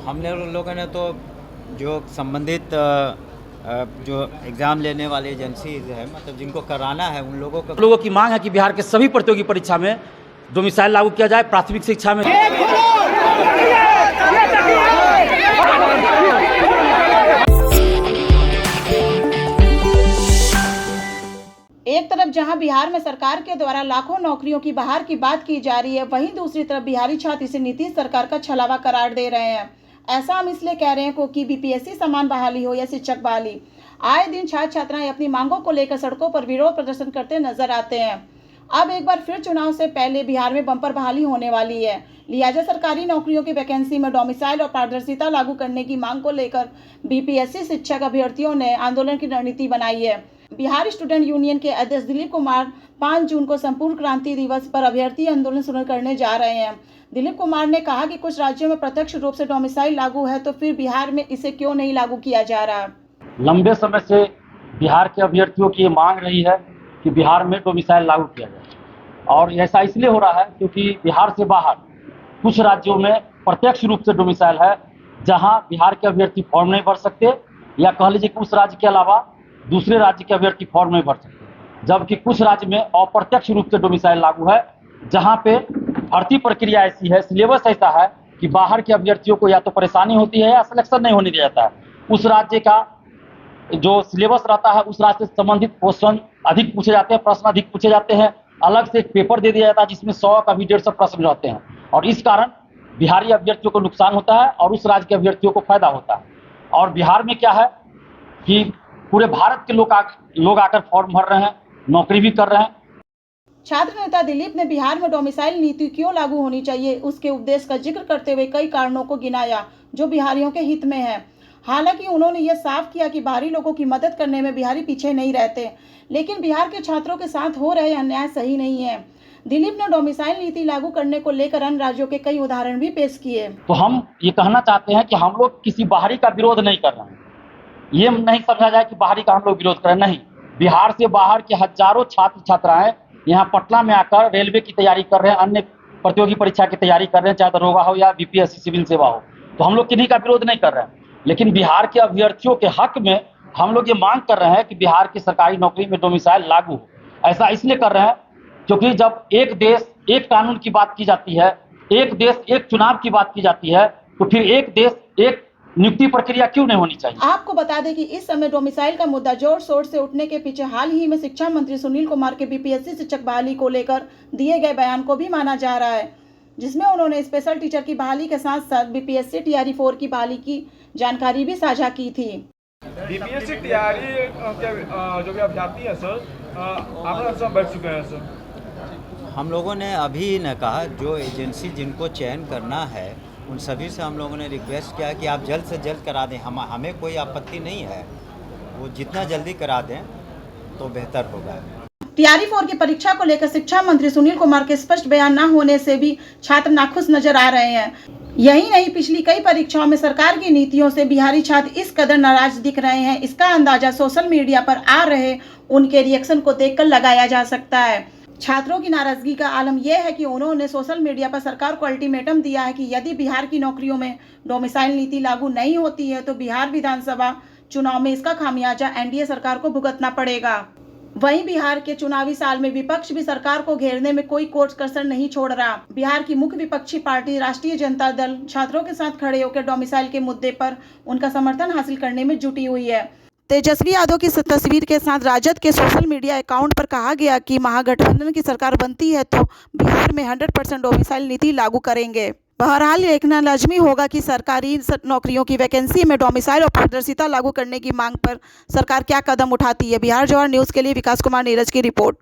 लोगों ने तो जो संबंधित जो एग्ज़ाम लेने वाली एजेंसीज है, मतलब जिनको कराना है, उन लोगों की मांग है कि बिहार के सभी प्रतियोगी परीक्षा में डोमिसाइल लागू किया जाए। प्राथमिक शिक्षा में एक तरफ जहां बिहार में सरकार के द्वारा लाखों नौकरियों की बहार की बात की जा रही है, वहीं दूसरी तरफ बिहारी छात्र इसे नीतीश सरकार का छलावा करार दे रहे हैं। ऐसा हम इसलिए कह रहे हैं क्योंकि बीपीएससी समान बहाली हो या शिक्षक बहाली, आए दिन छात्र छात्राएं अपनी मांगों को लेकर सड़कों पर विरोध प्रदर्शन करते नजर आते हैं। अब एक बार फिर चुनाव से पहले बिहार में बम्पर बहाली होने वाली है, लिहाजा सरकारी नौकरियों की वैकेंसी में डोमिसाइल और पारदर्शिता लागू करने की मांग को लेकर बीपीएससी शिक्षक अभ्यर्थियों ने आंदोलन की रणनीति बनाई है। बिहार स्टूडेंट यूनियन के अध्यक्ष दिलीप कुमार 5 जून को संपूर्ण क्रांति दिवस पर अभ्यर्थी आंदोलन शुरू करने जा रहे हैं। दिलीप कुमार ने कहा कि कुछ राज्यों में प्रत्यक्ष रूप से डोमिसाइल लागू है, तो फिर बिहार में इसे क्यों नहीं लागू किया जा रहा। लंबे समय से बिहार के अभ्यर्थियों की ये मांग रही है कि बिहार में डोमिसाइल लागू किया जाए, और ऐसा इसलिए हो रहा है क्योंकि बिहार से बाहर कुछ राज्यों में प्रत्यक्ष रूप से डोमिसाइल है, जहां बिहार के अभ्यर्थी फॉर्म नहीं भर सकते, या कह लीजिए कि उस राज्य के अलावा दूसरे राज्य के अभ्यर्थी फॉर्म नहीं भर सकते। जबकि कुछ राज्य में अप्रत्यक्ष रूप से डोमिसाइल लागू है, जहां पे भर्ती प्रक्रिया ऐसी है, सिलेबस ऐसा है कि बाहर के अभ्यर्थियों को या तो परेशानी होती है या सिलेक्शन नहीं होने दिया जाता है। उस राज्य का जो सिलेबस रहता है, उस राज्य से संबंधित क्वेश्चन अधिक पूछे जाते हैं, प्रश्न अधिक पूछे जाते हैं। अलग से एक पेपर दे दिया जाता है जिसमें 100 कभी 150 प्रश्न रहते हैं, और इस कारण बिहारी अभ्यर्थियों को नुकसान होता है और उस राज्य के अभ्यर्थियों को फायदा होता है। और बिहार में क्या है कि पूरे भारत के लोग आकर फॉर्म भर रहे हैं, नौकरी भी कर रहे हैं। छात्र नेता दिलीप ने बिहार में डोमिसाइल नीति क्यों लागू होनी चाहिए, उसके उद्देश्य का जिक्र करते हुए कई कारणों को गिनाया जो बिहारियों के हित में है। हालांकि उन्होंने यह साफ किया कि बाहरी लोगों की मदद करने में बिहारी पीछे नहीं रहते, लेकिन बिहार के छात्रों के साथ हो रहे अन्याय सही नहीं है। दिलीप ने डोमिसाइल नीति लागू करने को लेकर अन्य राज्यों के कई उदाहरण भी पेश किए। तो हम ये कहना चाहते हैं कि हम लोग किसी बाहरी का विरोध नहीं कर रहे हैं। ये नहीं समझा जाए कि बाहरी का हम लोग विरोध कर रहे हैं, नहीं। बिहार से बाहर के हजारों छात्र छात्राएं यहाँ पटना में आकर रेलवे की तैयारी कर रहे हैं, अन्य प्रतियोगी परीक्षा की तैयारी कर रहे हैं, चाहे दरोगा हो या बीपीएससी सिविल सेवा हो। तो हम लोग किन्हीं का विरोध नहीं कर रहे हैं, लेकिन बिहार के अभ्यर्थियों के हक में हम लोग ये मांग कर रहे हैं कि बिहार की सरकारी नौकरी में डोमिसाइल लागू हो। ऐसा इसलिए कर रहे हैं क्योंकि जब एक देश एक कानून की बात की जाती है, एक देश एक चुनाव की बात की जाती है, तो फिर एक देश एक नियुक्ति प्रक्रिया क्यों नहीं होनी चाहिए। आपको बता दें कि इस समय डोमिसाइल का मुद्दा जोर शोर से उठने के पीछे हाल ही में शिक्षा मंत्री सुनील कुमार के बीपीएससी शिक्षक बहाली को लेकर दिए गए बयान को भी माना जा रहा है, जिसमें उन्होंने स्पेशल टीचर की बहाली के साथ साथ बीपीएससी टीआरई 4 की बहाली की जानकारी भी साझा की थी। बीपीएससी टीआरई के जो भी अभ्यर्थी है सर, आप बैठ चुके हैं सर। हम लोगों ने अभी न कहा, जो एजेंसी जिनको चयन करना है उन सभी से हम लोगों ने रिक्वेस्ट किया कि आप जल्द से जल्द करा दें। हमें कोई आपत्ति नहीं है, वो जितना जल्दी करा दें तो बेहतर होगा। टीआरई 4 की परीक्षा को लेकर शिक्षा मंत्री सुनील कुमार के स्पष्ट बयान न होने से भी छात्र नाखुश नजर आ रहे हैं। यही नहीं, पिछली कई परीक्षाओं में सरकार की नीतियों से बिहारी छात्र इस कदर नाराज दिख रहे हैं, इसका अंदाजा सोशल मीडिया पर आ रहे उनके रिएक्शन को देखकर लगाया जा सकता है। छात्रों की नाराजगी का आलम यह है कि उन्होंने सोशल मीडिया पर सरकार को अल्टीमेटम दिया है कि यदि बिहार की नौकरियों में डोमिसाइल नीति लागू नहीं होती है तो बिहार विधानसभा चुनाव में इसका खामियाजा एनडीए सरकार को भुगतना पड़ेगा। वहीं बिहार के चुनावी साल में विपक्ष भी सरकार को घेरने में कोई कोर कसर नहीं छोड़ रहा। बिहार की मुख्य विपक्षी पार्टी राष्ट्रीय जनता दल छात्रों के साथ खड़े होकर डोमिसाइल के मुद्दे पर उनका समर्थन हासिल करने में जुटी हुई है। तेजस्वी यादव की तस्वीर के साथ राजद के सोशल मीडिया अकाउंट पर कहा गया कि महागठबंधन की सरकार बनती है तो बिहार में 100% डोमिसाइल नीति लागू करेंगे। बहरहाल देखना लाजमी होगा कि सरकारी नौकरियों की वैकेंसी में डोमिसाइल और पारदर्शिता लागू करने की मांग पर सरकार क्या कदम उठाती है। बिहार जवाहर न्यूज़ के लिए विकास कुमार नीरज की रिपोर्ट।